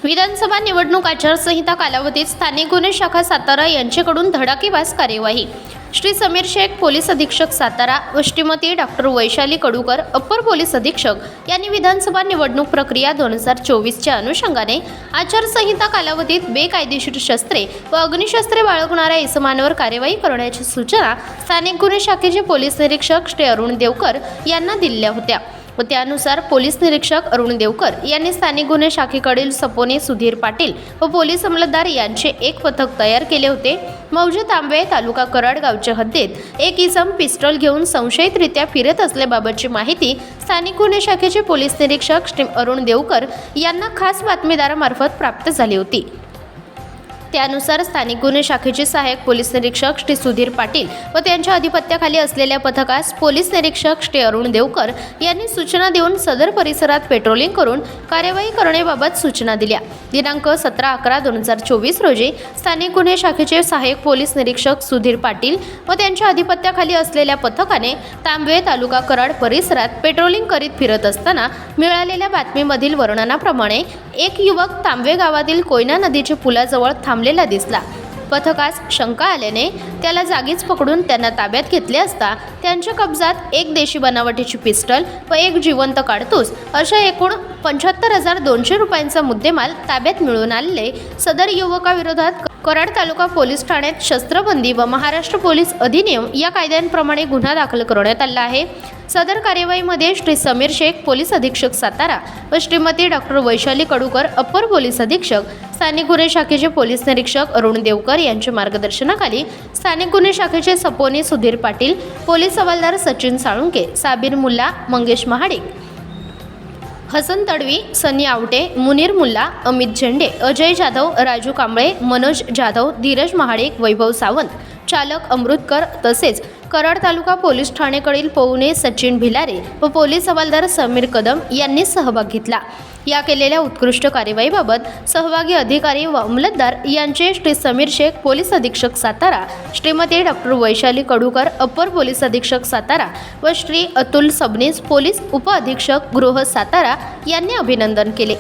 विधानसभा निवडणूक आचारसंहिता कालावधीत स्थानिक गुन्हे शाखा सातारा यांच्याकडून धडाकेबाज कार्यवाही। श्री समीर शेख पोलीस अधीक्षक सातारा व Shrimati doctor Vaishali Kadukar upper police अधीक्षक यांनी विधानसभा निवडणूक प्रक्रिया 2024च्या अनुषंगाने आचारसंहिता कालावधीत बेकायदेशीर शस्त्रे व अग्निशस्त्रे बाळगणाऱ्या इसमांवर कार्यवाही करण्याची सूचना स्थानिक गुन्हे शाखेचे पोलीस निरीक्षक श्री अरुण देवकर यांना दिल्या होत्या व त्यानुसार पोलीस निरीक्षक अरुण देवकर यांनी स्थानिक गुन्हे शाखेकडील सपोने सुधीर पाटील व पोलीस अंमलदार यांचे एक पथक तयार केले होते। मौजे तांबे तालुका कराड गावच्या हद्दीत एक इसम पिस्टल घेऊन संशयितरित्या फिरत असल्याबाबतची माहिती स्थानिक गुन्हे शाखेचे पोलीस निरीक्षक श्री अरुण देवकर यांना खास बातमीदारामार्फत प्राप्त झाली होती। त्यानुसार स्थानिक गुन्हे शाखेचे सहाय्यक पोलीस निरीक्षक श्री सुधीर पाटील व त्यांच्या अधिपत्याखाली असलेल्या पथकास पोलीस निरीक्षक श्री अरुण देवकर यांनी सूचना देऊन सदर परिसरात पेट्रोलिंग करून कार्यवाही करण्याबाबत सूचना दिल्या। दिनांक 17/11/2024 रोजी स्थानिक गुन्हे शाखेचे सहाय्यक पोलीस निरीक्षक सुधीर पाटील व त्यांच्या अधिपत्याखाली असलेल्या पथकाने तांबवे तालुका कराड परिसरात पेट्रोलिंग करीत फिरत असताना मिळालेल्या बातमीमधील वर्णनाप्रमाणे एक युवक तांबवे गावातील कोयना नदीच्या पुलाजवळ थांबलेला दिसला। पथकास शंका आल्याने त्याला जागीच पकडून त्यांना ताब्यात घेतले असता त्यांच्या कब्जात एक देशी बनावटीची पिस्टल व एक जिवंत काडतूस अशा एकूण 75,200 रुपयांचा मुद्देमाल ताब्यात मिळून आलेले सदर युवकाविरोधात कराड तालुका पोलीस ठाण्यात शस्त्रबंदी व महाराष्ट्र पोलीस अधिनियम या कायद्यांप्रमाणे गुन्हा दाखल करण्यात आला आहे। सदर कार्यवाहीमध्ये श्री समीर शेख पोलीस अधीक्षक सातारा व Shrimati doctor Vaishali Kadukar upper police अधीक्षक स्थानिक गुन्हे शाखेचे पोलीस निरीक्षक अरुण देवकर यांच्या मार्गदर्शनाखाली स्थानिक गुन्हे शाखेचे सपोनी सुधीर पाटील, पोलीस हवालदार सचिन साळुंके, साबीर मुल्ला, मंगेश महाडिक, हसन तडवी, सनी आवटे, मुनीर मुल्ला, अमित झेंडे, अजय जाधव, राजू कांबळे, मनोज जाधव, धीरज महाडिक, वैभव सावंत, चालक अमृतकर तसेच कराड तालुका पोलीस ठाणेकडील पौने सचिन भिलारे व पोलीस हवालदार समीर कदम यांनी सहभाग घेतला। या केलेल्या उत्कृष्ट कार्यवाहीबाबत सहभागी अधिकारी व अंमलदार यांचे श्री समीर शेख पोलीस अधीक्षक Satara, Shrimati doctor Vaishali Kadukar upper police अधीक्षक सातारा व श्री अतुल सबनीस पोलीस उपअधीक्षक गृह सातारा यांनी अभिनंदन केले।